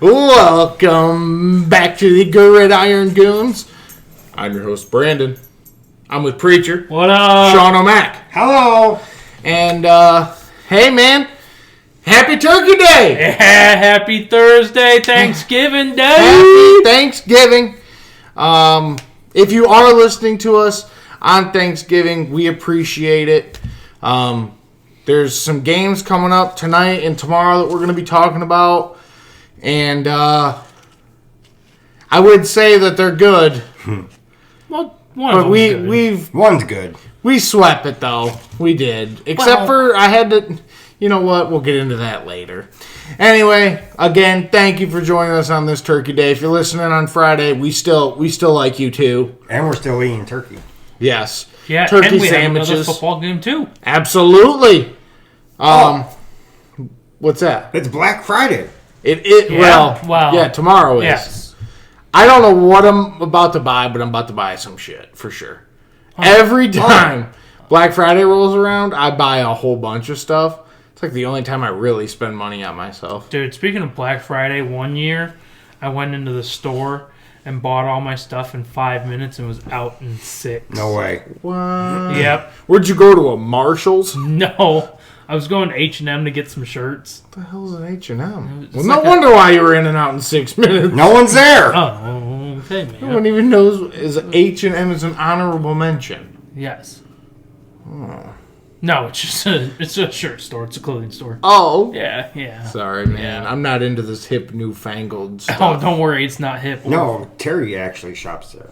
Welcome back to the Gridiron Goons. I'm your host, Brandon. I'm with Preacher. What up? Sean O'Mac. Hello. And, hey, man. Happy Turkey Day. Yeah, happy Thursday, Thanksgiving Day. Happy Thanksgiving. If you are listening to us on Thanksgiving, we appreciate it. There's some games coming up tonight and tomorrow that we're going to be talking about. And I would say that they're good. Well, one's good. We swept it, though. We did. Except for I had to... You know what? We'll get into that later. Anyway, again, thank you for joining us on this Turkey Day. If you're listening on Friday, we still like you, too. And we're still eating turkey. Yes. Yeah, turkey and we sandwiches. have another football game, too. Absolutely. What's that? It's Black Friday. Tomorrow is. Yes. I don't know what I'm about to buy, but I'm about to buy some shit, for sure. Every time Black Friday rolls around, I buy a whole bunch of stuff. It's like the only time I really spend money on myself. Dude, speaking of Black Friday, one year I went into the store and bought all my stuff in 5 minutes and was out in 6. No way. What? Yep. Where'd you go to, a Marshall's? No. I was going to H&M to get some shirts. What the hell's an H&M? It's Well, like no wonder why you were in and out in 6 minutes. No one's there. Oh, okay, man. No one even knows H&M is an honorable mention. Yes. Oh. No, it's a shirt store. It's a clothing store. Oh. Yeah. Sorry, man. I'm not into this hip, newfangled stuff. Oh, don't worry. It's not hip. No, Terry actually shops there.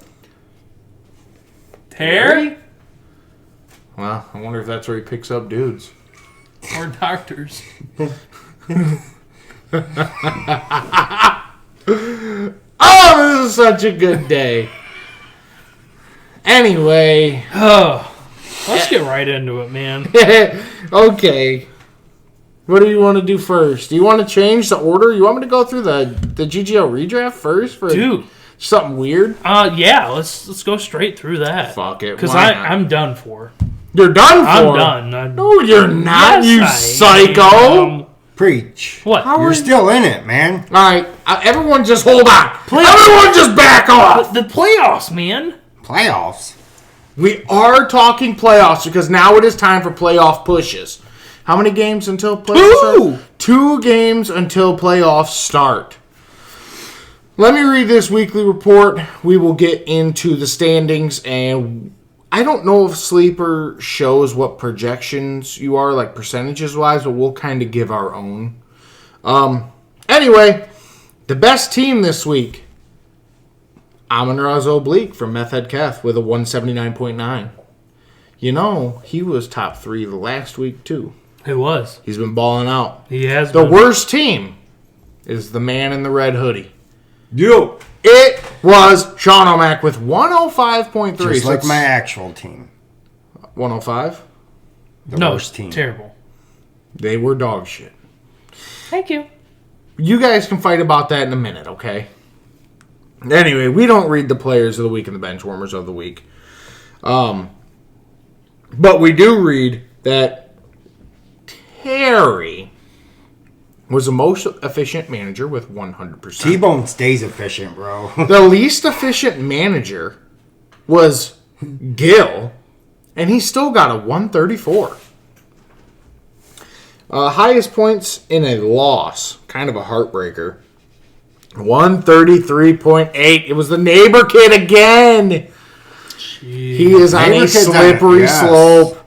Terry? Well, I wonder if that's where he picks up dudes. Or doctors. Oh, this is such a good day. Anyway. Let's get right into it, man. Okay. What do you want to do first? Do you want to change the order? You want me to go through the GGO redraft first for something weird? Yeah, let's go straight through that. Fuck it. Because I'm done for. You're done for? I'm done. No, you're not, yes, you psycho. Preach. What? You're still in it, man. All right, everyone just hold on. Everyone just back off. The playoffs, man. Playoffs. We are talking playoffs because now it is time for playoff pushes. How many games until playoffs start? 2 games until playoffs start. Let me read this weekly report. We will get into the standings, and I don't know if Sleeper shows what projections you are, like percentages-wise, but we'll kind of give our own. Anyway, the best team this week, Amon-Ra Oblique from Meth Head Keth with a 179.9. You know, he was top 3 the last week, too. It was. He's been balling out. He has The been. worst team is the man in the red hoodie. Yo. It was Sean O'Mac with 105.3. Just like my actual team. 105? The worst team. Terrible. They were dog shit. Thank you. You guys can fight about that in a minute, okay? Anyway, we don't read the players of the week and the bench warmers of the week. But we do read that Terry was the most efficient manager with 100%. T-Bone stays efficient, bro. The least efficient manager was Gil, and he still got a 134. Highest points in a loss, kind of a heartbreaker. 133.8. It was the neighbor kid again. Jeez. He is on a slippery slope.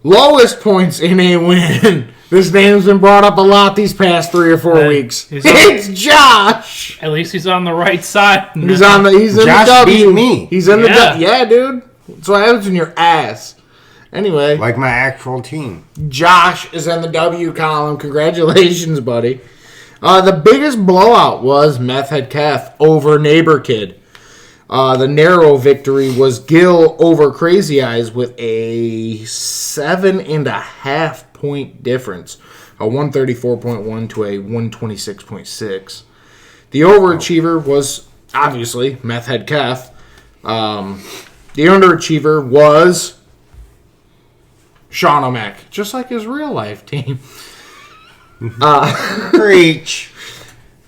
Lowest points in a win. This name's been brought up a lot these past 3 or 4 weeks. It's Josh. At least he's on the right side. He's in the W. Beat me. He's in the W. Yeah, dude. That's what happens in your ass. Anyway. Like my actual team. Josh is in the W column. Congratulations, buddy. The biggest blowout was Meth Head Keth over Neighbor Kid. The narrow victory was Gil over Crazy Eyes with a 7.5 point difference. A 134.1 to a 126.6. The overachiever was obviously Meth Head Keth. The underachiever was Sean O'Mac, just like his real life team. Preach.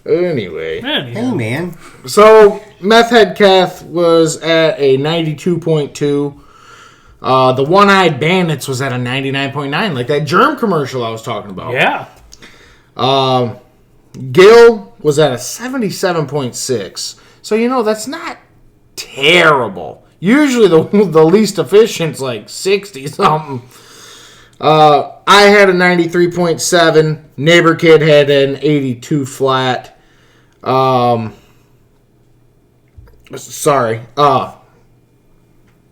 Anyway. Hey, man. So, Meth Head Kath was at a 92.2. The One-Eyed Bandits was at a 99.9, like that germ commercial I was talking about. Yeah. Gil was at a 77.6. So, that's not terrible. Usually the least efficient's like 60-something. I had a 93.7. Neighbor Kid had an 82 flat. Sorry.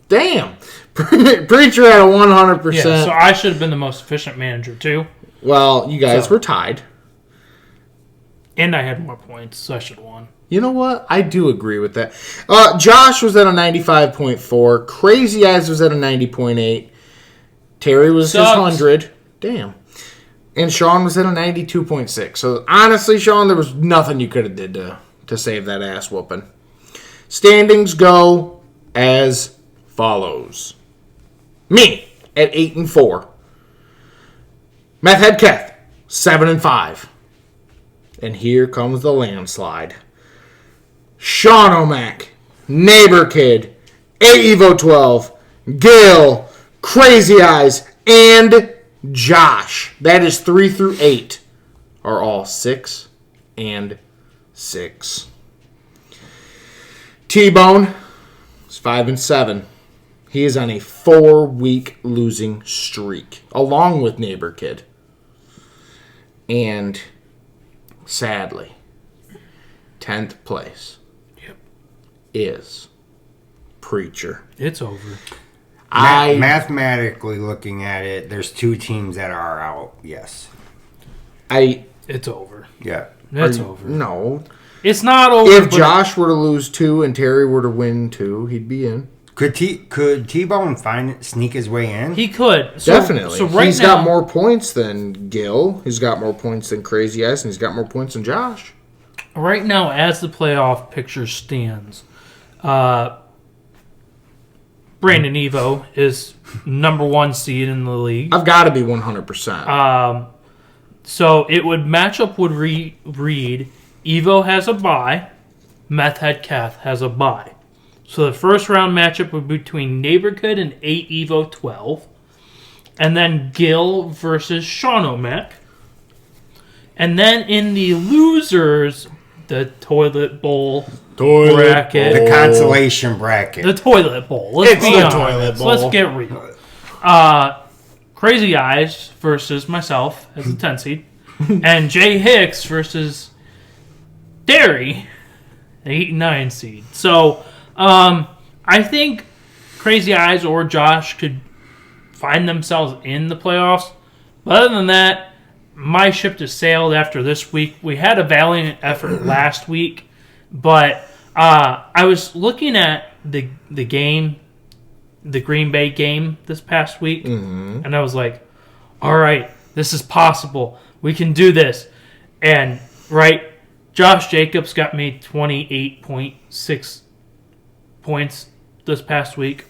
Damn. Preacher had a 100%. Yeah, so I should have been the most efficient manager, too. Well, you guys were tied. And I had more points, so I should have won. You know what? I do agree with that. Josh was at a 95.4. Crazy Eyes was at a 90.8. Terry was his 100. Damn. And Sean was at a 92.6. So, honestly, Sean, there was nothing you could have did to save that ass whooping. Standings go as follows. Me at 8-4. Meth Head Keth, 7-5. And here comes the landslide. Sean O'Mac, Neighbor Kid, Evo 12, Gil, Crazy Eyes, and Josh. That is 3 through 8 are all 6 and 6. T-Bone is 5-7. He is on a 4-week losing streak, along with Neighbor Kid. And sadly, 10th place is Preacher. It's over. Mathematically looking at it, there's 2 teams that are out. Yes. It's over. Yeah. It's over. No. It's not over. If Josh were to lose 2 and Terry were to win 2, he'd be in. Could T-Bone sneak his way in? He could. Definitely. So right he's now, got more points than Gil. He's got more points than Crazy Eyes, and he's got more points than Josh. Right now, as the playoff picture stands, Brandon Evo is number 1 seed in the league. I've got to be 100%. So it would match up would read Evo has a bye, Meth Head Kath has a bye. So the first round matchup would be between Neighborhood and 8 Evo 12. And then Gil versus Sean O'Mac. And then in the losers, the toilet bowl bracket. The consolation bracket. The toilet bowl. Let's be honest. Toilet bowl. Let's get real. Crazy Eyes versus myself as the 10 seed. And Jay Hicks versus Derry, 8 and 9 seed. So, I think Crazy Eyes or Josh could find themselves in the playoffs. But other than that, my ship has sailed after this week. We had a valiant effort last week, but I was looking at the game, the Green Bay game this past week, and I was like, all right, this is possible. We can do this. And, Josh Jacobs got me 28.6 points this past week.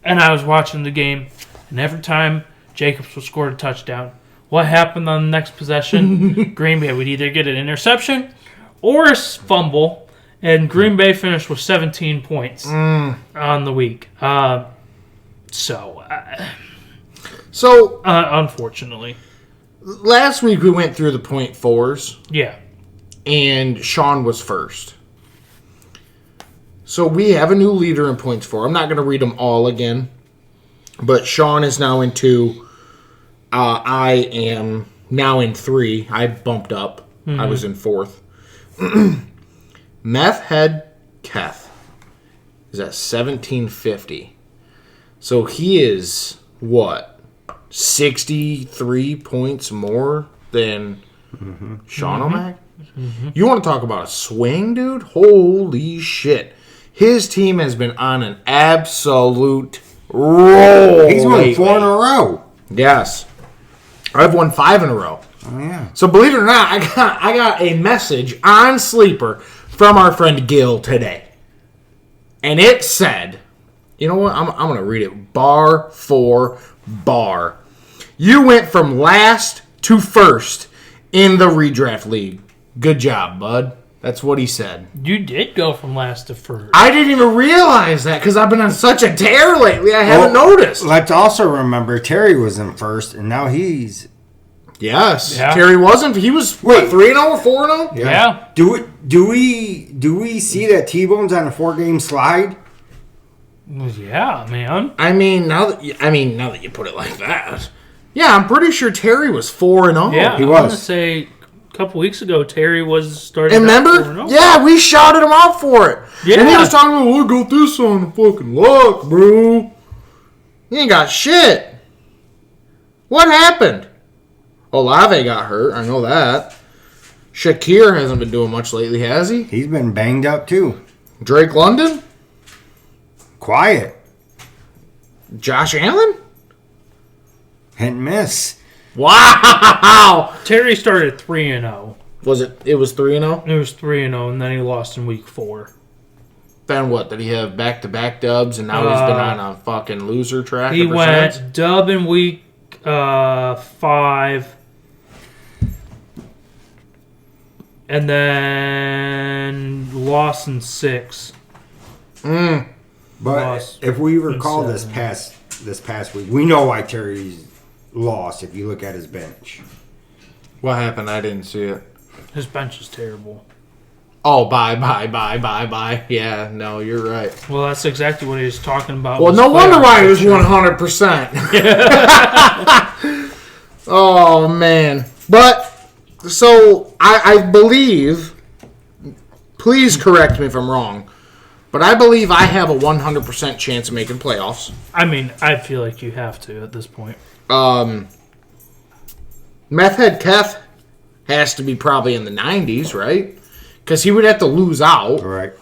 And I was watching the game, and every time Jacobs would score a touchdown, what happened on the next possession? Green Bay would either get an interception or a fumble, and Green Bay finished with 17 points on the week. So, unfortunately. Last week we went through the point fours. Yeah. And Sean was first. So we have a new leader in points for. I'm not going to read them all again. But Sean is now in 2. I am now in 3. I bumped up. Mm-hmm. I was in 4th. Meth Head Keth is at 1750. So he is, 63 points more than Sean O'Mac? Mm-hmm. You want to talk about a swing, dude? Holy shit. His team has been on an absolute roll. He's won 4 in a row. Yes. I've won 5 in a row. Oh, yeah. So believe it or not, I got a message on Sleeper from our friend Gil today. And it said, you know what? I'm going to read it bar for bar. You went from last to first in the redraft league. Good job, bud. That's what he said. You did go from last to first. I didn't even realize that because I've been on such a tear lately. I haven't noticed. Let's also remember Terry was in first, and now he's... Yes. Yeah. Terry wasn't. He was, what, 3-0 or 4-0? Yeah. Do we see that T-Bone's on a 4-game slide? Yeah, man. I mean, now that you put it like that. Yeah, I'm pretty sure Terry was 4-0. Yeah, He I was. want to say a couple weeks ago, Terry was starting. And remember? 4-0. Yeah, we shouted him out for it. Yeah. And he was talking about, I got this on the fucking luck, bro. He ain't got shit. What happened? Olave got hurt. I know that. Shakir hasn't been doing much lately, has he? He's been banged up, too. Drake London? Quiet. Josh Allen? Hit and miss. Wow! Terry started 3-0. Was it? It was 3-0? It was 3-0, and then he lost in week 4. Then what? Did he have back-to-back dubs, and now he's been on a fucking loser track He ever went since? dub in week 5, and then lost in 6. But Lost if we recall in this past week, we know why Terry's lost if you look at his bench. What happened? I didn't see it. His bench is terrible. Oh, bye. Yeah, no, you're right. Well, that's exactly what he was talking about. Well, was no wonder playoff why he was picture. 100%. Oh, man. But, so, I believe, please correct me if I'm wrong, but I believe I have a 100% chance of making playoffs. I mean, I feel like you have to at this point. Meth Head Keth has to be probably in the 90s, right? Because he would have to lose out. Right.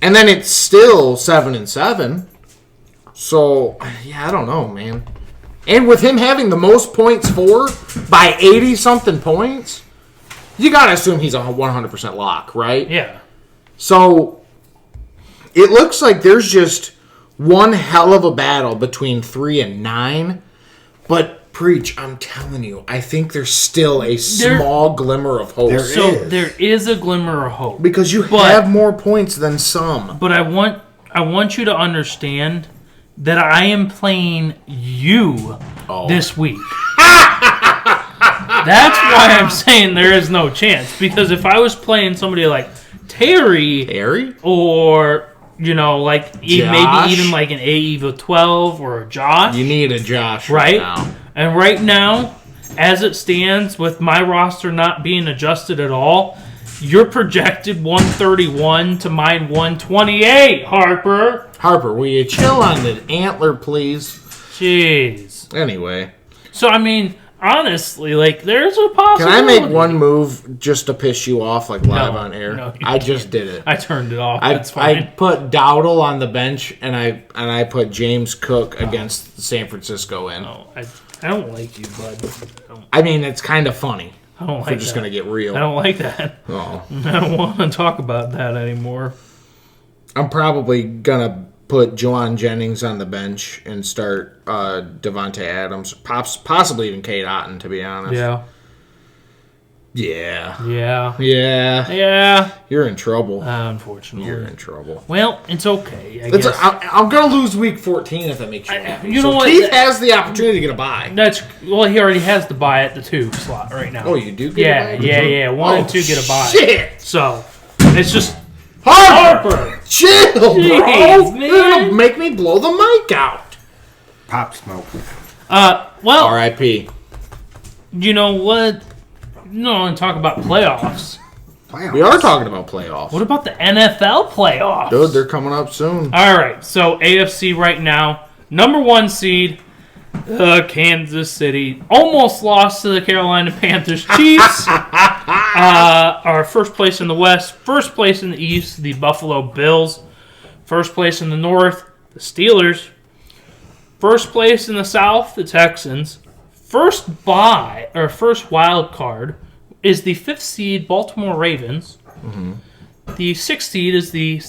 And then it's still 7-7. So, yeah, I don't know, man. And with him having the most points for by 80-something points, you got to assume he's a 100% lock, right? Yeah. So, it looks like there's just one hell of a battle between 3 and 9. But, Preach, I'm telling you, I think there's still a small glimmer of hope. There is a glimmer of hope. Because you have more points than some. But I want you to understand that I am playing you this week. That's why I'm saying there is no chance. Because if I was playing somebody like Terry? Or, like maybe even like an AEVA 12 or a Josh. You need a Josh right now. And right now, as it stands, with my roster not being adjusted at all, you're projected 131 to mine 128, Harper. Harper, will you chill on the antler, please? Jeez. Anyway. So, I mean, honestly, like, there's a possibility. Can I make one move just to piss you off, like live on air? No, I just did it. I turned it off. I That's fine. I put Dowdle on the bench, and I put James Cook against San Francisco in. No, I don't like you, bud. I mean, it's kind of funny. I don't like We're just that. going to get real. I don't like that. Oh. I don't want to talk about that anymore. I'm probably going to put Juwan Jennings on the bench and start Devontae Adams, possibly even Kate Otten, to be honest. Yeah. Yeah. Yeah. Yeah. Yeah. You're in trouble. Unfortunately. You're in trouble. Well, it's okay, I guess. I'm going to lose week 14 if that makes you happy. You know what? Keith has the opportunity to get a bye. He already has the bye at the 2 slot right now. Oh, you do get a bye? Yeah. 1 and 2 get a bye. Shit! So, it's just... Harper! Chill, bro! Jeez, man. You're going to make me blow the mic out. Pop smoke. Well, R.I.P. you know what? No, I want to talk about playoffs. We are talking about playoffs. What about the NFL playoffs? Dude, they're coming up soon. All right, so AFC right now, number 1 seed, Kansas City. Almost lost to the Carolina Panthers. Chiefs are first place in the West. First place in the East, the Buffalo Bills. First place in the North, the Steelers. First place in the South, the Texans. First wild card is the 5th seed Baltimore Ravens. Mm-hmm. The 6th seed is the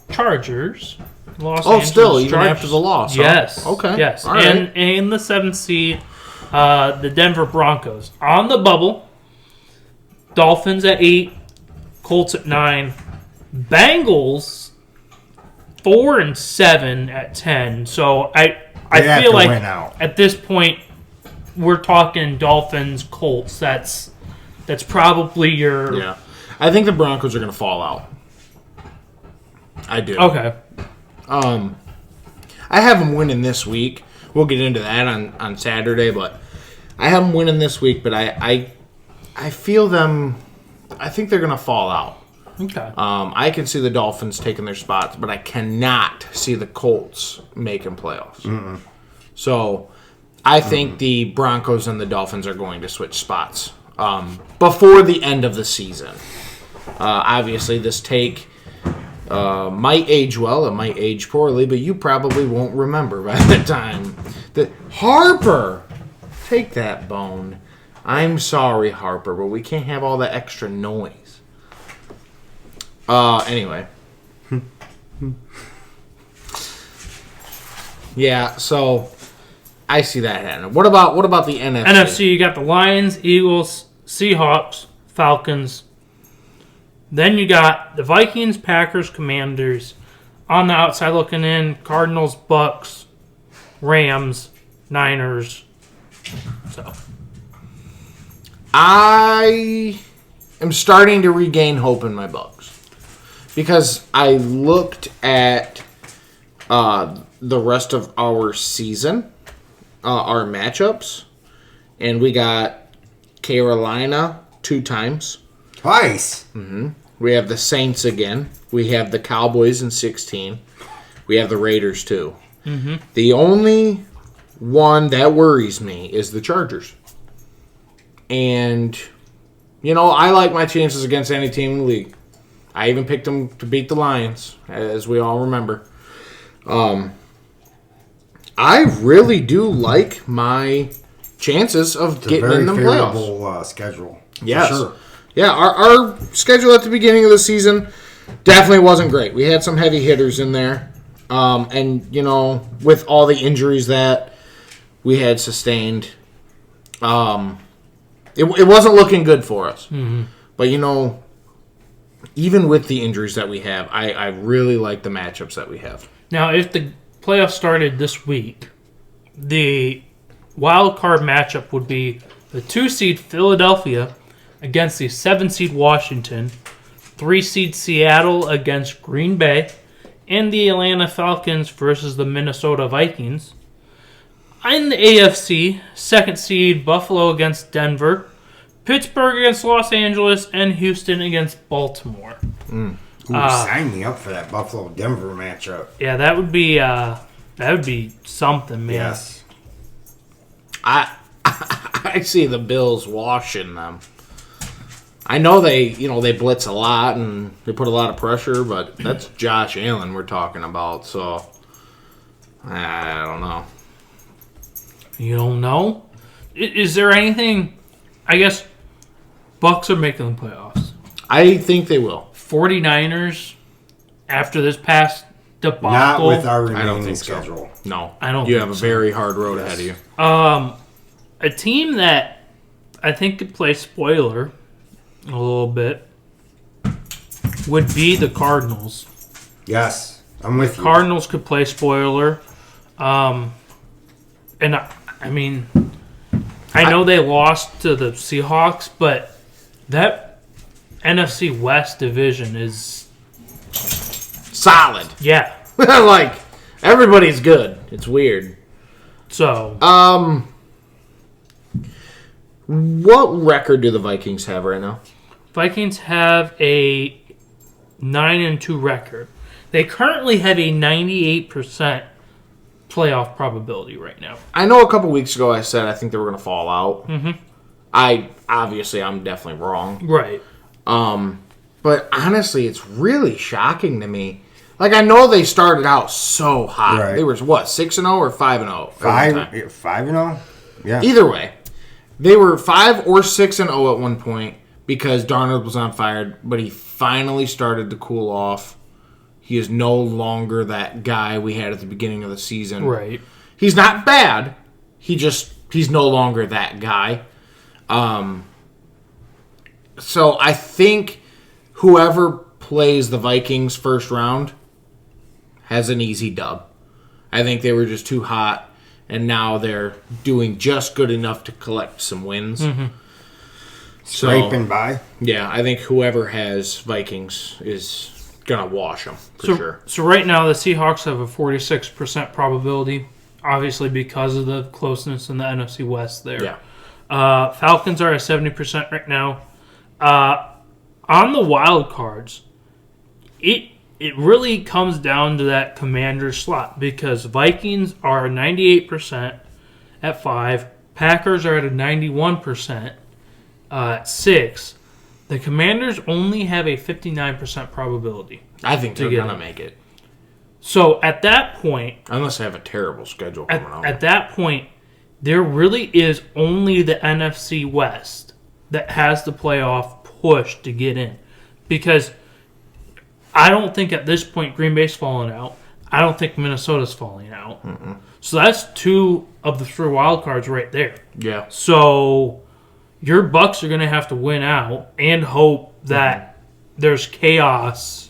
Chargers. Los Angeles still, even Chargers. after the loss. Yes. Huh? Okay. Yes. All right. And the 7th seed, the Denver Broncos. On the bubble, Dolphins at 8, Colts at 9, Bengals 4 and 7 at 10. So I feel like at this point we're talking Dolphins, Colts. That's probably your. Yeah, I think the Broncos are going to fall out. I do. Okay. I have them winning this week. We'll get into that on Saturday, but I have them winning this week. But I feel them. I think they're going to fall out. Okay. I can see the Dolphins taking their spots, but I cannot see the Colts making playoffs. Mm-mm. So I think the Broncos and the Dolphins are going to switch spots before the end of the season. Obviously, this take might age well, it might age poorly, but you probably won't remember by the time. Harper, take that bone. I'm sorry, Harper, but we can't have all that extra noise. Anyway. Yeah, so I see that happening. What about the NFC? NFC, you got the Lions, Eagles, Seahawks, Falcons. Then you got the Vikings, Packers, Commanders. On the outside looking in, Cardinals, Bucks, Rams, Niners. So I am starting to regain hope in my Bucks. Because I looked at the rest of our season, our matchups, and we got Carolina 2 times. Twice? Mm-hmm. We have the Saints again. We have the Cowboys in 16. We have the Raiders too. Mm-hmm. The only one that worries me is the Chargers. And, I like my chances against any team in the league. I even picked them to beat the Lions, as we all remember. I really do like my chances of getting in the playoffs. It's a very favorable schedule. Yes. For sure. Yeah, our schedule at the beginning of the season definitely wasn't great. We had some heavy hitters in there. And, with all the injuries that we had sustained, it wasn't looking good for us. Mm-hmm. But, even with the injuries that we have, I really like the matchups that we have. Now, if the playoffs started this week, the wild card matchup would be the 2-seed Philadelphia against the 7-seed Washington, 3-seed Seattle against Green Bay, and the Atlanta Falcons versus the Minnesota Vikings. In the AFC, 2nd seed Buffalo against Denver, Pittsburgh against Los Angeles, and Houston against Baltimore. Ooh, sign me up for that Buffalo-Denver matchup. Yeah, that would be something, man. Yes. I see the Bills washing them. I know they blitz a lot and they put a lot of pressure, but that's Josh Allen we're talking about, so I don't know. You don't know? Is there anything? I guess Bucks are making the playoffs. I think they will. 49ers, after this past debacle. Not with our I don't remaining think schedule. So. No. I don't You think have a so. very hard road ahead of you. A team that I think could play spoiler a little bit would be the Cardinals. Yes, I'm with you. Cardinals could play spoiler. And I mean, I know they lost to the Seahawks, but that NFC West division is solid. Yeah. Like, everybody's good. It's weird. So. What record do the Vikings have right now? Vikings have a 9-2 record. They currently have a 98% playoff probability right now. I know a couple weeks ago I said I think they were going to fall out. Mm-hmm. I'm definitely wrong. Right. But honestly, it's really shocking to me. Like, I know they started out so hot. Right. They were, 6-0 or 5-0? 5-0? Yeah. Either way. They were 5 or 6-0 at one point because Darnold was on fire, but he finally started to cool off. He is no longer that guy we had at the beginning of the season. Right. He's not bad. He's no longer that guy. So I think whoever plays the Vikings first round has an easy dub. I think they were just too hot, and now they're doing just good enough to collect some wins. Mm-hmm. Scraping by. Yeah, I think whoever has Vikings is going to wash them for sure. So right now, the Seahawks have a 46% probability, obviously because of the closeness in the NFC West there. Yeah. Falcons are at 70% right now. On the wild cards, it really comes down to that commander slot because Vikings are 98% at 5, Packers are at a 91% at 6. The Commanders only have a 59% probability. I think they're going to make it. So at that point, unless they have a terrible schedule coming out. At that point, there really is only the NFC West that has the playoff push to get in. Because I don't think at this point Green Bay's falling out. I don't think Minnesota's falling out. Mm-mm. So that's 2 of the 3 wild cards right there. Yeah. So your Bucks are going to have to win out and hope that there's chaos.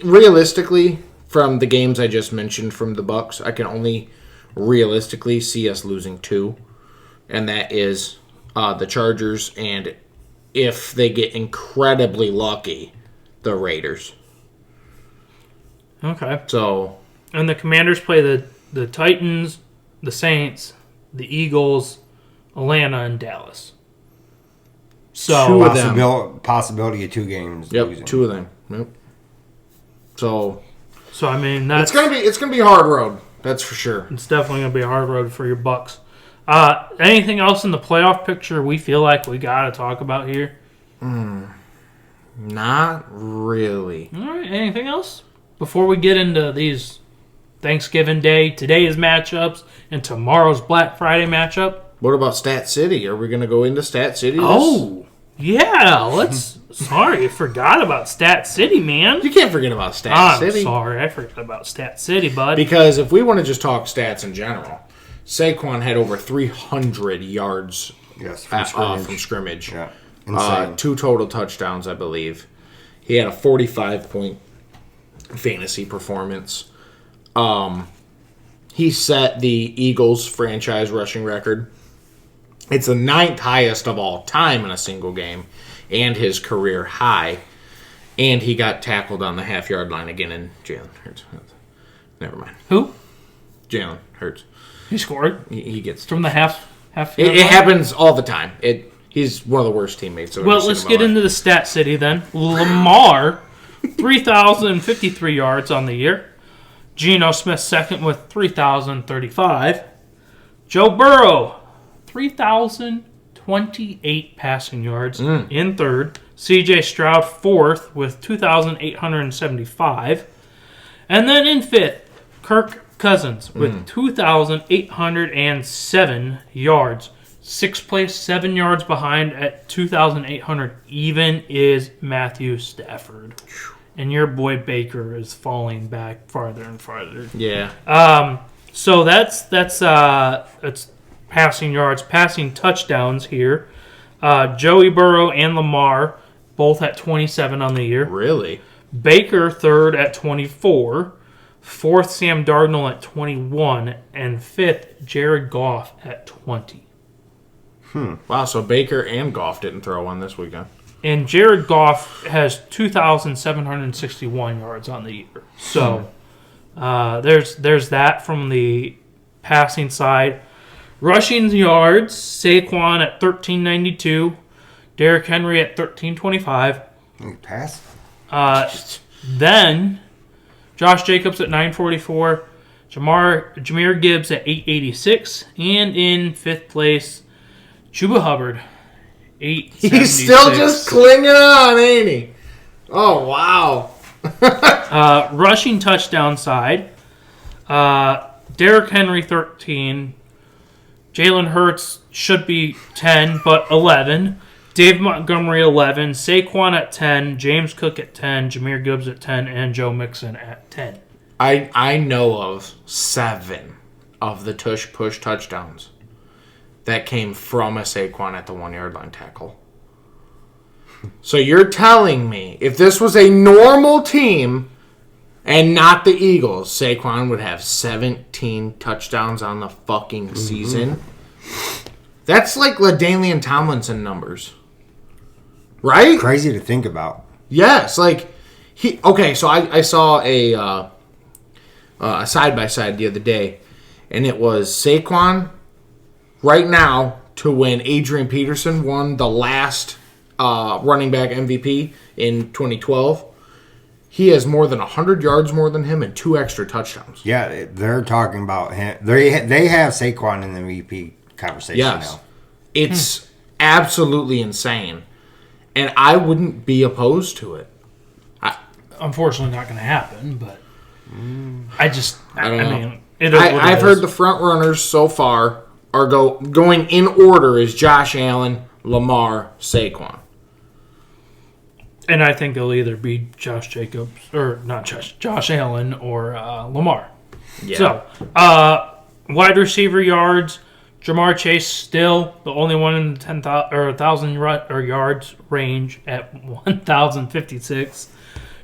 Realistically, from the games I just mentioned from the Bucks, I can only realistically see us losing 2, and that is the Chargers, and if they get incredibly lucky, the Raiders. Okay. So, and the Commanders play the Titans, the Saints, the Eagles, Atlanta, and Dallas. So 2 of them. Possibility of 2 games. Yep, losing. 2 of them. Yep. So I mean that's it's gonna be a hard road. That's for sure. It's definitely gonna be a hard road for your Bucks. Anything else in the playoff picture we feel like we gotta talk about here? Not really. All right. Anything else before we get into these Thanksgiving Day, today's matchups, and tomorrow's Black Friday matchup? What about Stat City? Are we gonna go into Stat City? Yeah. Let's. Sorry, I forgot about Stat City, man. You can't forget about Stat City. I'm sorry, I forgot about Stat City, bud. Because if we want to just talk stats in general, Saquon had over 300 yards from scrimmage. Yeah. Insane. 2 total touchdowns, I believe. He had a 45-point fantasy performance. He set the Eagles franchise rushing record. It's the 9th highest of all time in a single game, and his career high. And he got tackled on the half-yard line again in Jalen Hurts. Never mind. Who? Jalen Hurts. He scored? He gets from the half. It happens all the time. He's one of the worst teammates. Well, let's get into the Stat City then. Lamar, 3,053 yards on the year. Geno Smith second with 3,035. Joe Burrow, 3,028 passing yards in third. C.J. Stroud fourth with 2,875. And then in fifth, Kirk Cousins with 2,807 yards. Sixth place, 7 yards behind at 2,800 even is Matthew Stafford. And your boy Baker is falling back farther and farther. Yeah. So that's passing yards, passing touchdowns here. Joey Burrow and Lamar both at 27 on the year. Really? Baker third at 24. Fourth, Sam Darnold at 21. And fifth, Jared Goff at 20. Wow, so Baker and Goff didn't throw one this weekend. And Jared Goff has 2,761 yards on the year. So there's that from the passing side. Rushing yards, Saquon at 1,392. Derrick Henry at 1,325. Pass? Then Josh Jacobs at 944. Jahmyr Gibbs at 886. And in fifth place, Chuba Hubbard, 876. He's still just clinging on, ain't he? Oh, wow. Rushing touchdown side, Derrick Henry 13. Jalen Hurts should be 10, but 11. Dave Montgomery 11. Saquon at 10. James Cook at 10. Jahmyr Gibbs at 10. And Joe Mixon at 10. I know of 7 of the tush-push touchdowns that came from a Saquon at the 1-yard line tackle. So you're telling me if this was a normal team and not the Eagles, Saquon would have 17 touchdowns on the fucking season? That's like LaDainian Tomlinson numbers. Right? Crazy to think about. Yes, like he. Okay, so I saw a side by side the other day, and it was Saquon right now to win. Adrian Peterson won the last running back MVP in 2012. He has more than 100 yards more than him and 2 extra touchdowns. Yeah, they're talking about him. They have Saquon in the MVP conversation now. It's absolutely insane. And I wouldn't be opposed to it. Unfortunately, not going to happen, but I don't know. Mean, I've heard the front runners so far are going in order is Josh Allen, Lamar, Saquon. And I think they'll either be Josh Allen or Lamar. Yeah. So, wide receiver yards, Jamar Chase still the only one in the 1,000 yards range at 1,056.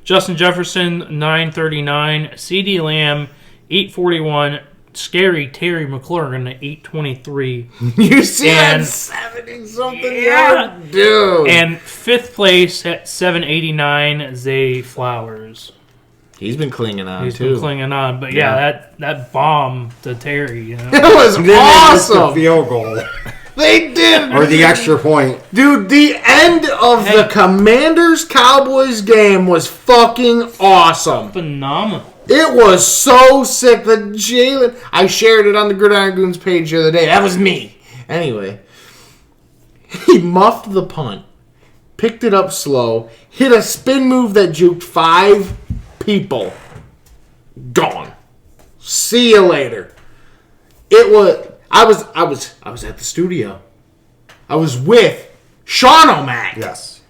Justin Jefferson 939, CeeDee Lamb 841, scary Terry McLaurin at 823. You see that 70-something yard? Dude. And 5th place at 789, Zay Flowers. He's been clinging on, He's been clinging on. But that bomb to Terry, you know. It was awesome. The field goal. They did. Or the extra point. Dude, the end of the Commanders-Cowboys game was fucking awesome. Phenomenal. It was so sick. The Jalen... I shared it on the Gridiron Goons page the other day. That was me. Anyway. He muffed the punt. Picked it up slow. Hit a spin move that juked 5 people. Gone. See you later. It was... I was at the studio. I was with Sean O'Mac. Yes.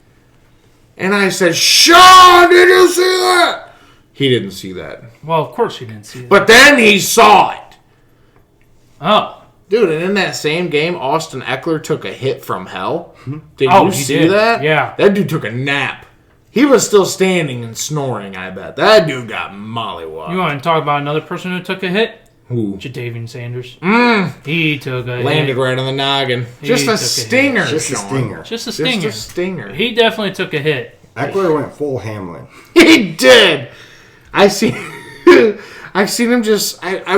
And I said, Sean, did you see that? He didn't see that. Well, of course he didn't see that. But then he saw it. Oh. Dude, and in that same game, Austin Eckler took a hit from hell. Did you see did. that? Yeah. That dude took a nap. He was still standing and snoring, I bet. That dude got mollywopped. You want to talk about another person who took a hit? Who? Jadavian Sanders. He took a Landed hit. right on the noggin. Just a stinger, Just a Sean. stinger. Just a stinger. Just a stinger. He definitely took a hit. Eckler went full Hamlin. He did. I seen him just. I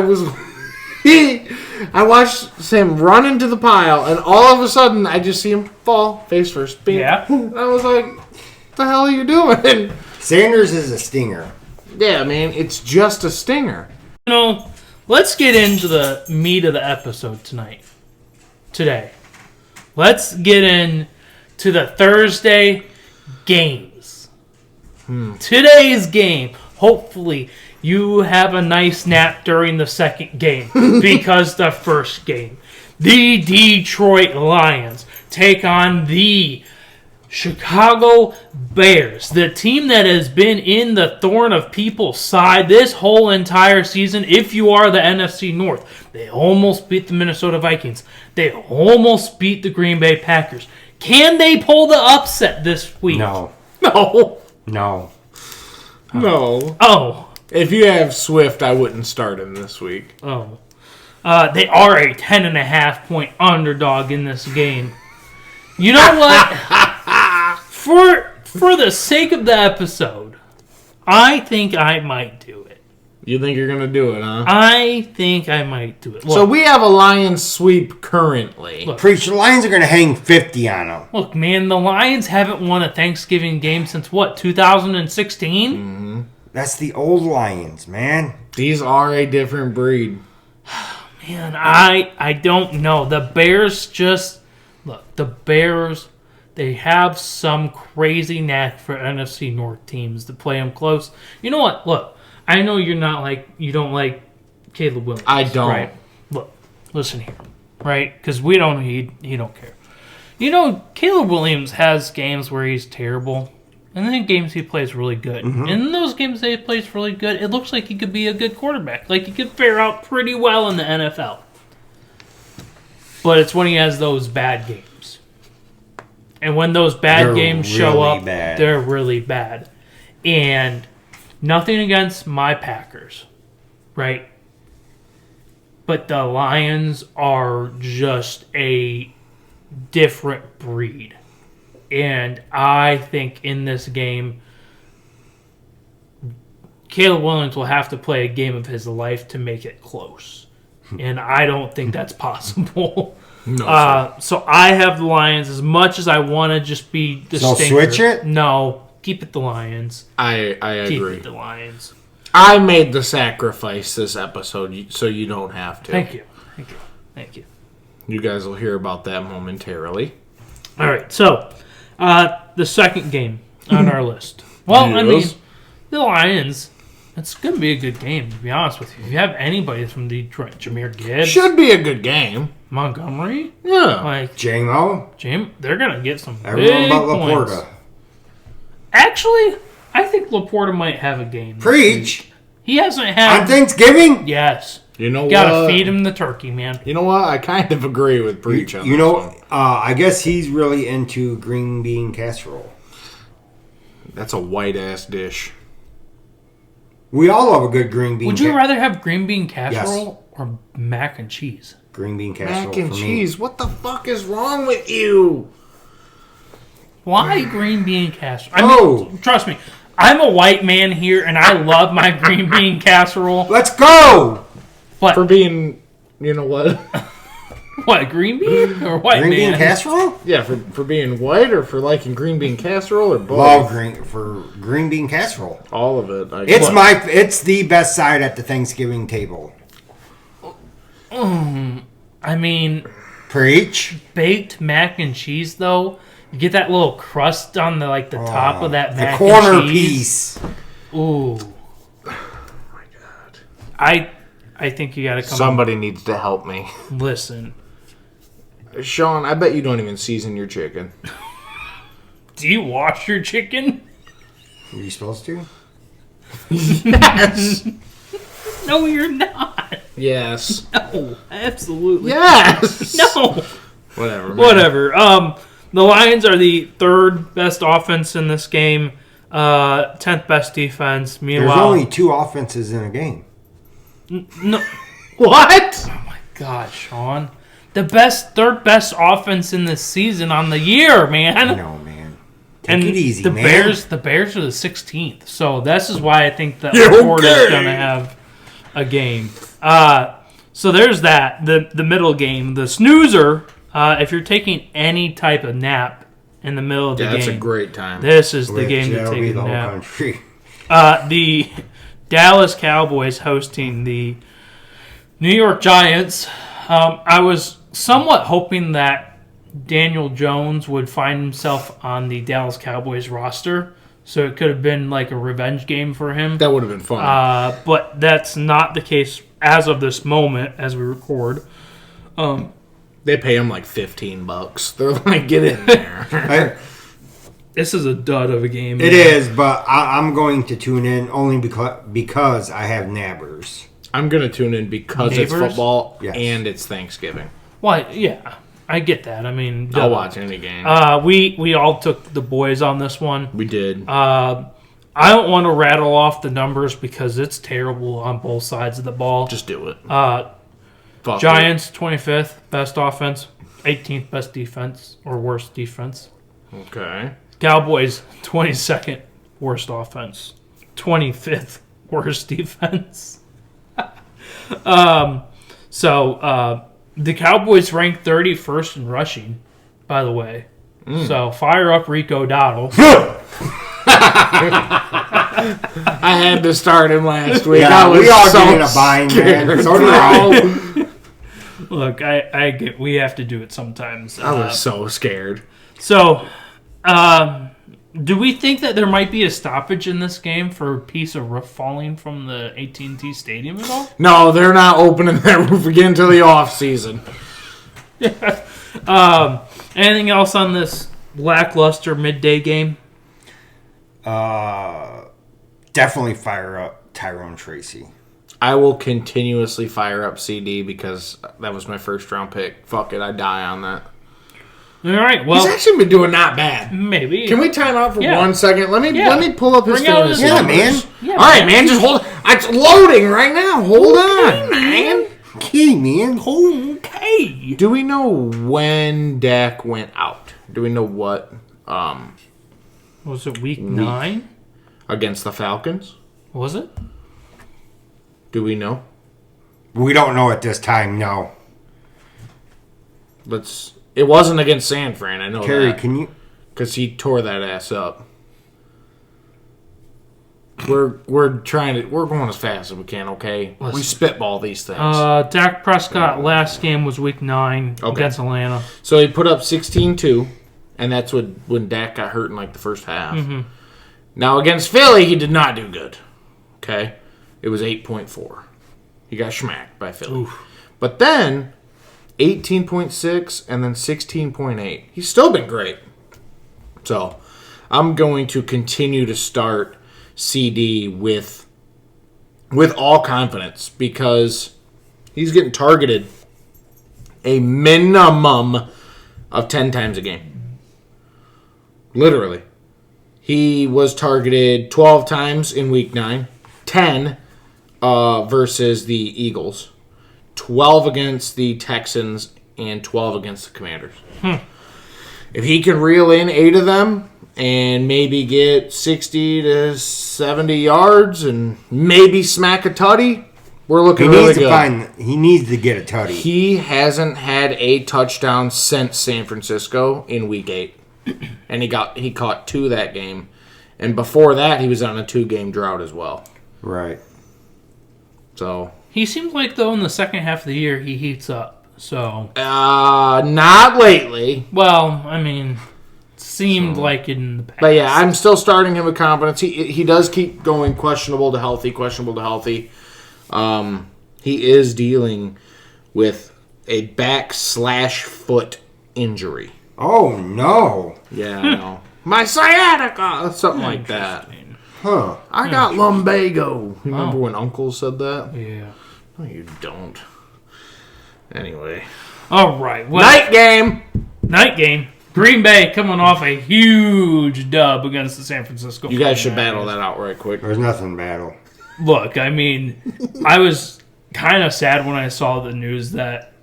watched him run into the pile, and all of a sudden, I just see him fall face first. Bing. Yeah. I was like, "What the hell are you doing?" Sanders is a stinger. Yeah, man, it's just a stinger. You know, let's get into the meat of the episode today. Let's get into the Thursday games. Today's game. Hopefully, you have a nice nap during the second game because the first game, the Detroit Lions take on the Chicago Bears, the team that has been in the thorn of people's side this whole entire season. If you are the NFC North, they almost beat the Minnesota Vikings. They almost beat the Green Bay Packers. Can they pull the upset this week? No. No. No. No. Oh. If you have Swift, I wouldn't start him this week. Oh. They are a 10.5 point underdog in this game. You know what? For the sake of the episode, I think I might do it. You think you're going to do it, huh? I think I might do it. Look, So we have a Lions sweep currently. Look. Preach, the Lions are going to hang 50 on them. Look, man, the Lions haven't won a Thanksgiving game since, what, 2016? That's the old Lions, man. These are a different breed. Man, I don't know. The Bears just... Look, the Bears, they have some crazy knack for NFC North teams to play them close. You know what? Look, I know you don't like Caleb Williams. I don't. Right? Look, listen here, right? Because we don't, he don't care. You know, Caleb Williams has games where he's terrible, and then games he plays really good. And in those games that he plays really good, it looks like he could be a good quarterback. Like, he could fare out pretty well in the NFL. But it's when he has those bad games. And when those bad games show really up, bad. they're really bad. And nothing against my Packers, right? But the Lions are just a different breed. And I think in this game, Caleb Williams will have to play a game of his life to make it close. And I don't think that's possible. No, So I have the Lions as much as I want to just be the So stinker. switch it? No, keep it the Lions. I Keep agree. it the Lions. I made the sacrifice this episode, so you don't have to. Thank you. You guys will hear about that momentarily. All right, so the second game on our list. Well, I mean, Yes. the Lions. It's going to be a good game, to be honest with you. If you have anybody from Detroit, Jahmyr Gibbs, Should be a good game. Montgomery, Yeah. like J-Mo? they're going to get some Everyone big but points. Laporta. Actually, I think Laporta might have a game. this Preach! week. He hasn't had. On Thanksgiving? Yes. You know Gotta what? feed him the turkey, man. You know what? I kind of agree with Breach on You this know, one. I guess he's really into green bean casserole. That's a white-ass dish. We all love a good green bean Would you rather have green bean casserole or mac and cheese? green bean casserole Mac and for cheese. What the fuck is wrong with you? Why green bean casserole? I Oh. mean, trust me, I'm a white man here, and I love my green bean casserole. me? Let's go! For being, you know what? What, green bean or white Green man? bean casserole? Yeah, for being white or for liking green bean casserole or both? Love green bean casserole. All of it. It's the best side at the Thanksgiving table. I mean, Preach. baked mac and cheese though. You get that little crust on the top of that The mac corner and cheese. piece. Ooh. Oh my god. I think you got to come. Somebody needs to help me. Listen. Sean, I bet you don't even season your chicken. Do you wash your chicken? Are you supposed to? Yes. No, you're not. Yes. No, absolutely. Yes. No. Whatever. Man. Whatever. The Lions are the third best offense in this game, 10th best defense. Meanwhile, There's only 2 offenses in a game. no. What? Oh my God, Sean, the third best offense in this season on the year, man. I know, man. Take it easy, the man. The Bears are the 16th, so this is why I think that Yeah, Laporta is okay. going to have a game. So there's that. The middle game, the snoozer. If you're taking any type of nap in the middle of the Yeah, game, that's a great time. this is the Which, game to that'll take be a the whole nap. country. The Dallas Cowboys hosting the New York Giants. I was somewhat hoping that Daniel Jones would find himself on the Dallas Cowboys roster, so it could have been like a revenge game for him. That would have been fun. But that's not the case as of this moment, as we record. They pay him like $15. They're like, get in there. This is a dud of a game. It is, but I'm going to tune in only because I have nabbers. I'm going to tune in because it's Neighbors? football Yes. and it's Thanksgiving. Well, yeah, I get that. I mean, I'll watch any game. we all took the boys on this one. We did. I don't want to rattle off the numbers because it's terrible on both sides of the ball. Just do it. Fuck Giants, 25th best offense, 18th best defense, or worst defense. it. Okay. Cowboys, 22nd worst offense, 25th worst defense. The Cowboys ranked 31st in rushing, by the way. So fire up Rico Dowdle. I had to start him last week. Yeah, I was we all so get in a bind, man. scared, So did I. bro. Look, I get we have to do it sometimes. I was so scared. So, do we think that there might be a stoppage in this game for a piece of roof falling from the AT&T Stadium at all? No, they're not opening that roof again until the off season. Anything else on this lackluster midday game? Definitely fire up Tyrone Tracy. I will continuously fire up CD because that was my first round pick. Fuck it, I die on that. All right. Well, he's actually been doing not bad. Maybe. Can we time out for 1 second? Let me pull up his fantasy Yeah, numbers. man. Yeah, All right, man. Just hold. It's loading right now. Hold on, man. Okay, man. Okay. Do we know when Dak went out? Do we know what? Was it week 9 against the Falcons? Was it? Do we know? We don't know at this time, no. It wasn't against San Fran. I know Kerry, that. can you? Because he tore that ass up. We're going as fast as we can, okay? Listen. We spitball these things. Dak Prescott last game was week 9 against Atlanta. So he put up 16-2, and that's when Dak got hurt in like the first half. Mm-hmm. Now against Philly, he did not do good. Okay? It was 8.4. He got smacked by Philly. Oof. But then 18.6 and then 16.8. He's still been great. So I'm going to continue to start CD with all confidence because he's getting targeted a minimum of 10 times a game. Literally. He was targeted 12 times in week 9, 10 versus the Eagles, 12 against the Texans, and 12 against the Commanders. If he can reel in 8 of them and maybe get 60 to 70 yards and maybe smack a tutty, we're looking really good. He needs to get a tutty. He hasn't had a touchdown since San Francisco in week 8. And he caught 2 that game. And before that, he was on a 2-game drought as well. Right. So He seems like, though, in the second half of the year, he heats up. So not lately. Well, I mean, seemed like in the past. But yeah, I'm still starting him with confidence. He does keep going questionable to healthy. He is dealing with a back/foot injury. Oh, no. Yeah, I know. My sciatica, something like that. Huh. I got lumbago. Remember when Uncle said that? Yeah. No, you don't. Anyway. All right. Well, Night game. Green Bay coming off a huge dub against the San Francisco 49ers. You guys should battle that out right quick. There's nothing battle. Look, I mean, I was kind of sad when I saw the news that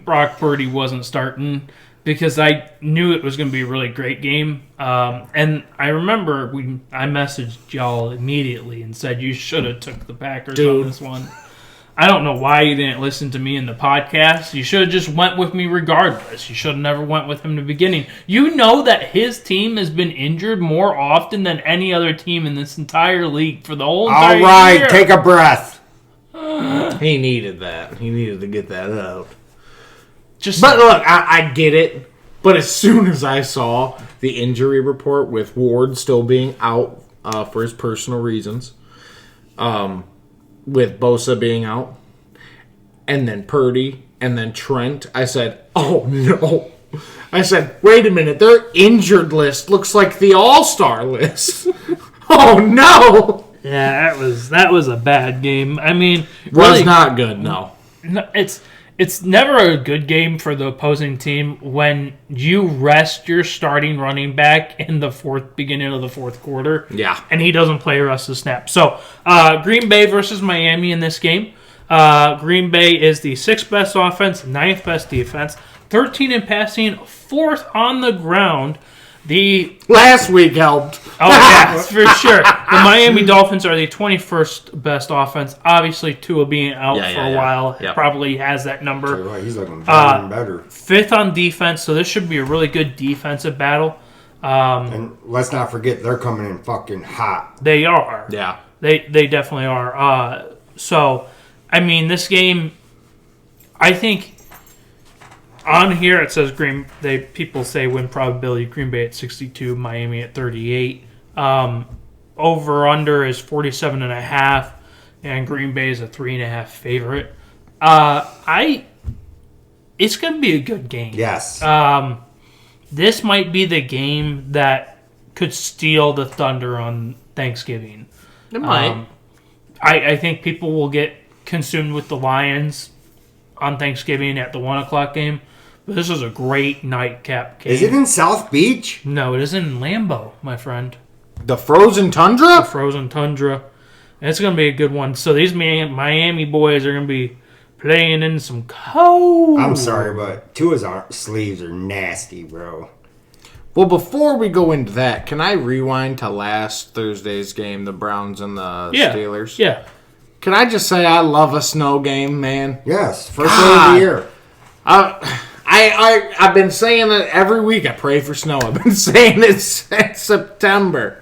Brock Purdy wasn't starting because I knew it was going to be a really great game. And I remember I messaged y'all immediately and said you should have took the Packers on this one. I don't know why you didn't listen to me in the podcast. You should have just went with me regardless. You should have never went with him in the beginning. You know that his team has been injured more often than any other team in this entire league for the whole entire year. All right, take a breath. He needed that. He needed to get that out. But look, I get it. But as soon as I saw the injury report with Ward still being out for his personal reasons, with Bosa being out, and then Purdy, and then Trent, I said, oh no. I said, wait a minute, their injured list looks like the all-star list. Oh no. Yeah, that was a bad game. I mean, was not good, no. It's never a good game for the opposing team when you rest your starting running back in the beginning of the fourth quarter. Yeah. And he doesn't play the rest of the snap. So, Green Bay versus Miami in this game. Green Bay is the 6th best offense, 9th best defense, 13 in passing, 4th on the ground. The last week helped. Oh, yeah, for sure. The Miami Dolphins are the 21st best offense. Obviously, Tua being out for a while probably has that number. He's looking better and better. 5th on defense, so this should be a really good defensive battle. And let's not forget, they're coming in fucking hot. They are. Yeah. They definitely are. So, I mean, this game, I think... On here it says people say win probability Green Bay at 62, Miami at 38. Over under is 47.5, and Green Bay is a 3.5 favorite. It's gonna be a good game. Yes. This might be the game that could steal the thunder on Thanksgiving. It might. I think people will get consumed with the Lions on Thanksgiving at the 1 o'clock game. But this is a great nightcap game. Is it in South Beach? No, it is in Lambeau, my friend. The frozen tundra? The frozen tundra. And it's going to be a good one. So these Miami boys are going to be playing in some cold. I'm sorry, but Tua's sleeves are nasty, bro. Well, before we go into that, can I rewind to last Thursday's game, the Browns and the Steelers? Yeah. Can I just say I love a snow game, man? Yes, first day of the year. I've been saying it every week. I pray for snow. I've been saying it since September.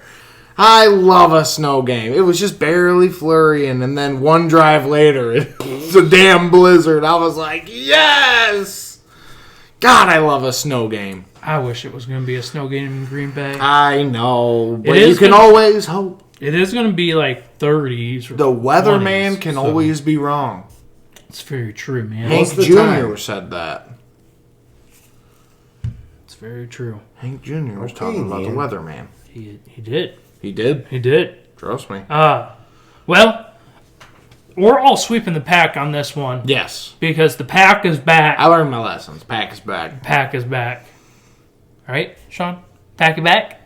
I love a snow game. It was just barely flurrying, and then one drive later, it's a damn blizzard. I was like, yes! God, I love a snow game. I wish it was going to be a snow game in Green Bay. I know, but you can always hope. It is going to be like 30s. Or the weatherman 20s, can always be wrong. It's very true, man. Hank Jr. said that. It's very true. Hank Jr. was talking about the weatherman. He did. He did? He did. Trust me. Well, we're all sweeping the pack on this one. Yes. Because the pack is back. I learned my lessons. Pack is back. Pack is back. All right, Sean? Pack it back?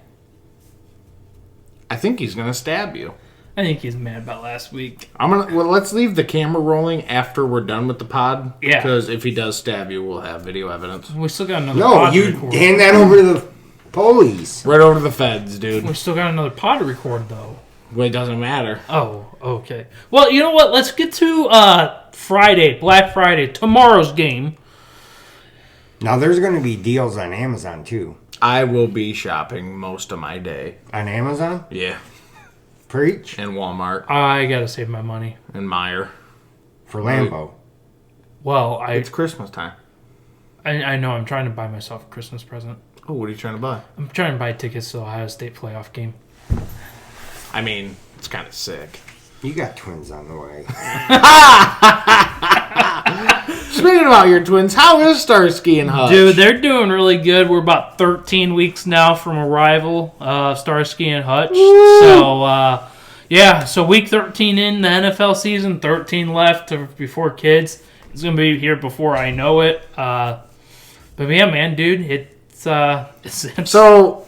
I think he's going to stab you. I think he's mad about last week. Let's leave the camera rolling after we're done with the pod. Yeah. Because if he does stab you, we'll have video evidence. We still got another pod to record. Hand that over to the police. Right over to the feds, dude. We still got another pod to record, though. Well, it doesn't matter. Oh, okay. Well, you know what? Let's get to Friday, Black Friday, tomorrow's game. Now, there's going to be deals on Amazon, too. I will be shopping most of my day. On Amazon? Yeah. Preach. And Walmart. I got to save my money. And Meijer. For Lambeau. Well, it's Christmas time. I know. I'm trying to buy myself a Christmas present. Oh, what are you trying to buy? I'm trying to buy tickets to the Ohio State playoff game. I mean, it's kind of sick. You got twins on the way. Speaking about your twins, how is Starsky and Hutch? Dude, they're doing really good. We're about 13 weeks now from arrival of Starsky and Hutch. Woo! So, so week 13 in the NFL season, 13 left before kids. It's going to be here before I know it. But yeah, man, dude, it's So,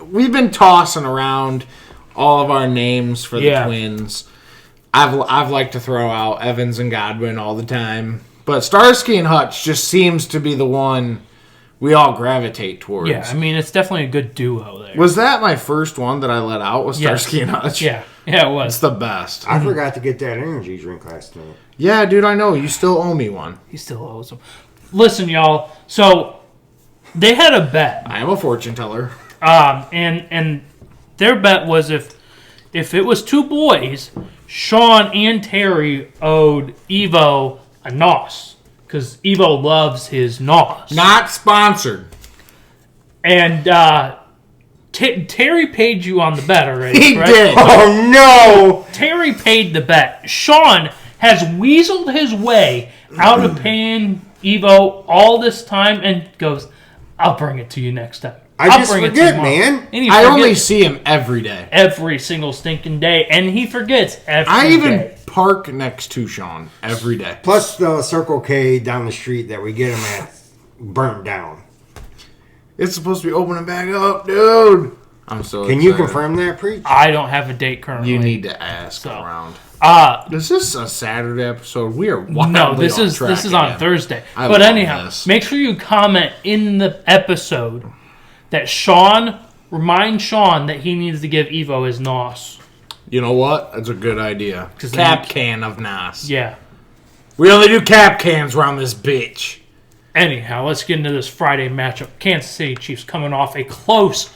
we've been tossing around all of our names for the twins. I've liked to throw out Evans and Godwin all the time, but Starsky and Hutch just seems to be the one we all gravitate towards. Yeah, I mean, it's definitely a good duo there. Was that my first one that I let out? Was Starsky and Hutch? Yeah, it was. It's the best. I forgot to get that energy drink last night. Yeah, dude, I know. You still owe me one. He still owes them. Listen, y'all. So they had a bet. I am a fortune teller. And their bet was if it was two boys, Sean and Terry owed Evo a NOS because Evo loves his NOS. Not sponsored. And Terry paid you on the bet already. He right? did. Oh no! Terry paid the bet. Sean has weaseled his way out of paying Evo all this time and goes, "I'll bring it to you next time." I just forget, man. I only see him every day. Every single stinking day. And he forgets every day. I even park next to Sean every day. Plus the Circle K down the street that we get him at burnt down. It's supposed to be opening back up, dude. I'm so Can excited. you confirm that, Preach? I don't have a date currently. You need to ask around. Is this a Saturday episode? We are wildly No, this on is track on again. Thursday. I But love anyhow, this. make sure you comment in the episode that remind Sean that he needs to give Evo his NOS. You know what? That's a good idea. Cap can of NOS. Yeah. We only do cap cans around this bitch. Anyhow, let's get into this Friday matchup. Kansas City Chiefs coming off a close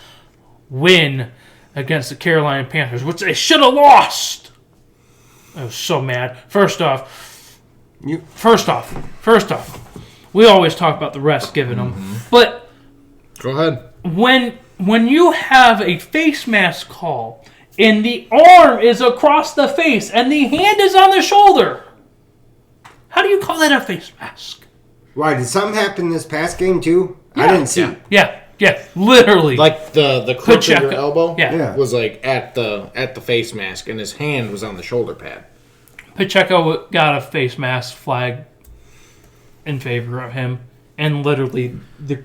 win against the Carolina Panthers, which they should have lost. I was so mad. First off, we always talk about the refs giving them, but go ahead. When you have a face mask call and the arm is across the face and the hand is on the shoulder, how do you call that a face mask? Why, did something happen this past game too? Yeah. I didn't see. Yeah, literally. Like the crook of your elbow Yeah. was like at the face mask and his hand was on the shoulder pad. Pacheco got a face mask flag in favor of him, and literally the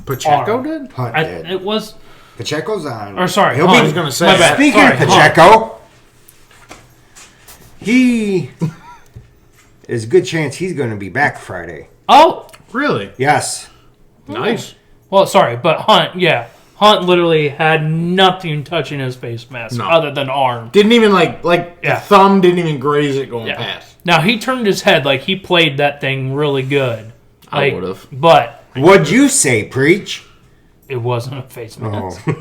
Pacheco did? Hunt did. it was. Pacheco's on. Or sorry, He'll Hunt. be- I was going to say. My bad. Speaking Sorry, of Pacheco, he is a good chance he's going to be back Friday. Oh, Really? Yes. Nice. well, sorry, but Hunt, yeah. Hunt literally had nothing touching his face mask No. other than arm. Didn't even like Yeah. the thumb didn't even graze it going Yeah. past. Now, he turned his head like he played that thing really good. I Like, would've. But What'd you say, Preach? it wasn't a face mask. Oh.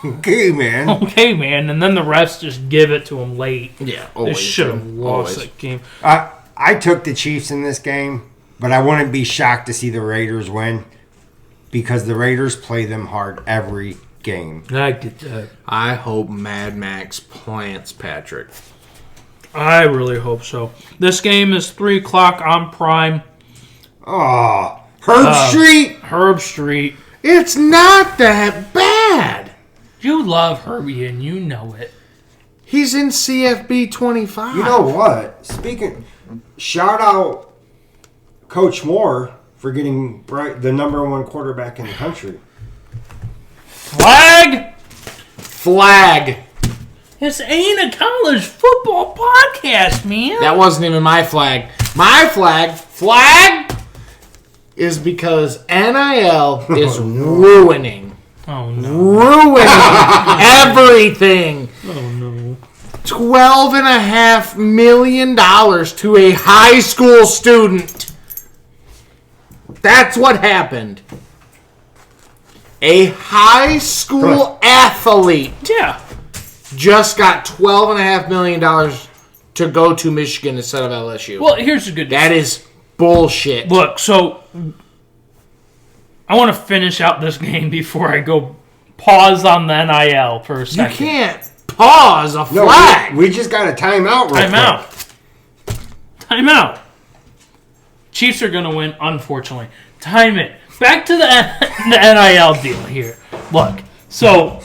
Okay, man. Okay, man. And then the refs just give it to him late. Yeah, They always. should have lost Always. that game. I took the Chiefs in this game, but I wouldn't be shocked to see the Raiders win because the Raiders play them hard every game. I get that. I hope Mad Max plants Patrick. I really hope so. This game is 3 o'clock on Prime. Oh, Herb Street. Herb Street. It's not that bad. You love Herbie and you know it. He's in CFB 25. You know what? Shout out Coach Moore for getting the number one quarterback in the country. Flag! This ain't a college football podcast, man. That wasn't even my flag. My flag is because NIL is ruining Oh, no. everything. Oh, no. $12.5 million to a high school student. That's what happened. A high school athlete Yeah. just got $12.5 million to go to Michigan instead of LSU. Well, here's the good news. That is bullshit. Look, so I want to finish out this game before I go pause on the NIL for a You second. can't pause a No, flag. we just got a timeout. Real Time out. Chiefs are going to win, unfortunately. Time it. Back to the NIL deal here. Look, so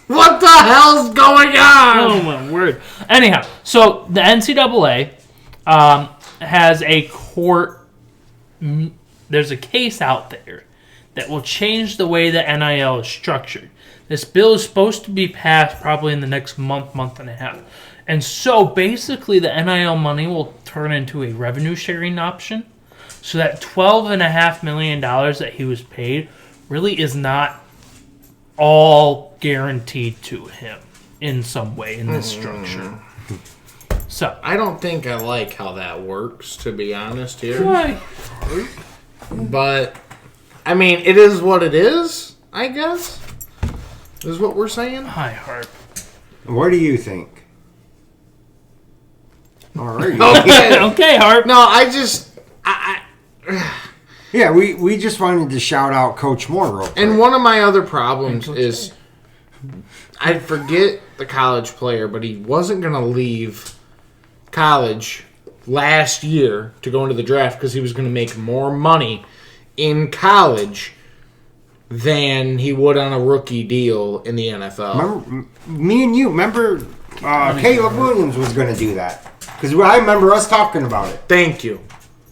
What the hell's going on? oh my word. Anyhow, so the NCAA has a court. There's a case out there that will change the way that NIL is structured. This bill is supposed to be passed probably in the next month and a half. And so basically the NIL money will turn into a revenue sharing option. So that $12.5 million that he was paid really is not all guaranteed to him in some way in this structure. So I don't think I like how that works, to be honest here. why? But, I mean, it is what it is, I guess. Is what we're saying. Hi, Harp. What do you think? All right. Okay. Okay, Harp. No, I just... Yeah, we just wanted to shout out Coach Moore real quick. And one of my other problems is... I forget the college player, but he wasn't going to leave college last year to go into the draft because he was going to make more money in college than he would on a rookie deal in the NFL. Remember, me and you, Caleb Williams was going to do that. Because I remember us talking about it. Thank you.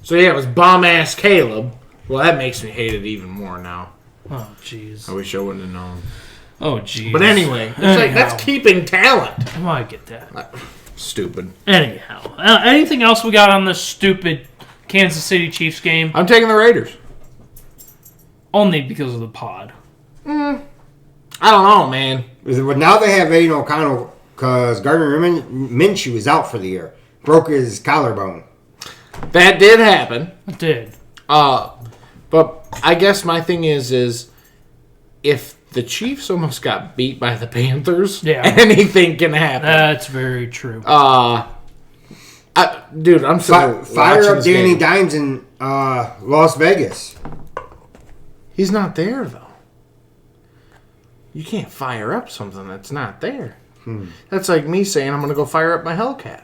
So yeah, it was bum-ass Caleb. Well, that makes me hate it even more now. Oh, jeez. I wish I wouldn't have known. Oh, jeez. But anyway, it's like, that's keeping talent. Oh, I get that. Stupid. Anyhow, anything else we got on this stupid Kansas City Chiefs game? I'm taking the Raiders. Only because of the pod. I don't know, man. But now they have Aiden O'Connell because Gardner Minshew is out for the year. Broke his collarbone. That did happen. It did. But I guess my thing is if the Chiefs almost got beat by the Panthers, anything can happen. That's very true. Dude, I'm sorry. Fire up Danny Dimes in Las Vegas. He's not there, though. You can't fire up something that's not there. That's like me saying I'm going to go fire up my Hellcat.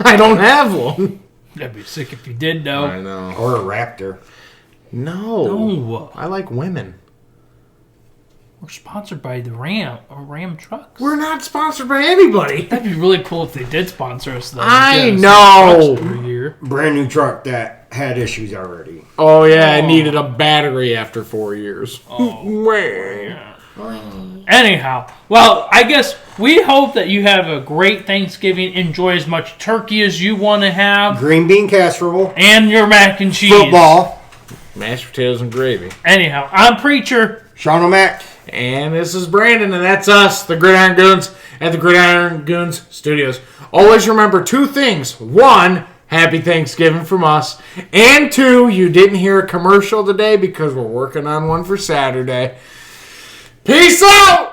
I don't have one. That'd be sick if you did, though. I know. Or a Raptor. No. No. I like women. We're sponsored by the Ram trucks. We're not sponsored by anybody. That'd be really cool if they did sponsor us, though. I Get us know. some trucks per year. Brand new truck that had issues already. Oh, yeah, I needed a battery after 4 years. Anyhow, well, I guess we hope that you have a great Thanksgiving. Enjoy as much turkey as you want to have. Green bean casserole. And your mac and cheese. Football. Mashed potatoes and gravy. Anyhow, I'm Preacher. Sean O'Mac. And this is Brandon, and that's us, the Gridiron Goons, at the Gridiron Goons Studios. Always remember 2 things. 1, happy Thanksgiving from us. And 2, you didn't hear a commercial today because we're working on one for Saturday. Peace out!